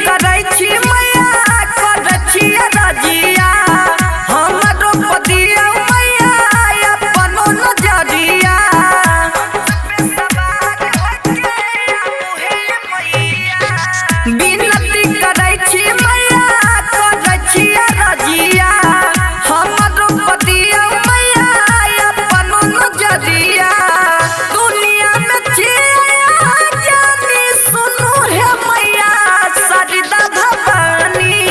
करै छी मैया करै छी रजिया हमरो पदिया मैया अपनो नजरिया बिनती करै छी मैया करै छी रजिया हमरो पदिया मैया अपनो नजरिया दुनिया में जानी सुनो है मैया सरिता भवानी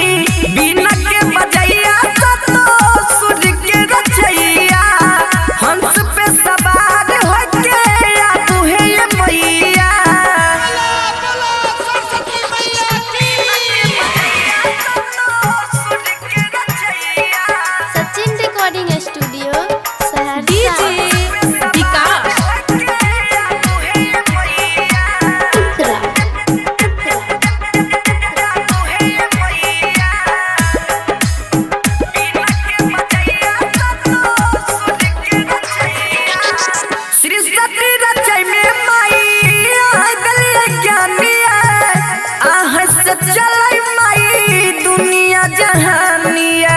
बिना के बजैया सतो सुर के रचैया हंस पे सवार होके तू है मैया Sachin recording studio Saharsa. DJ Vikas सृष्टि रचय में माई गलिया ज्ञानिया आह से चलै माई दुनिया जहानिया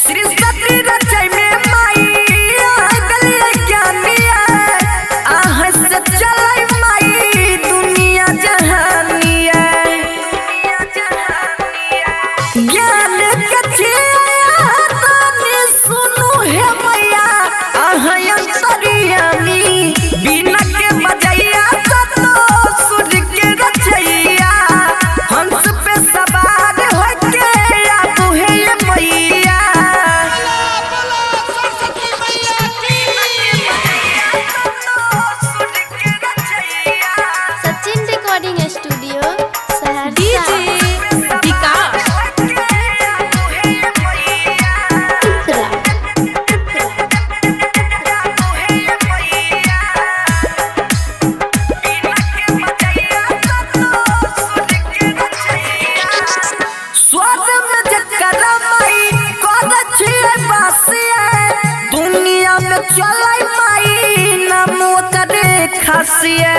सृष्टि रचय में माई गलिया ज्ञानिया आह से चलै माई दुनिया जहानिया ज्ञान के सुनो है मैया अंतरियामी बिना के बजैया सतो सुर के रचैया हंस पे सवार होके तू है मैया Sachin recording studio Saharsa. DJ Vikas स्वर्ग में जकर माई कद छिए बासिया दुनिया में चलै माई नाम ओकरे खासिया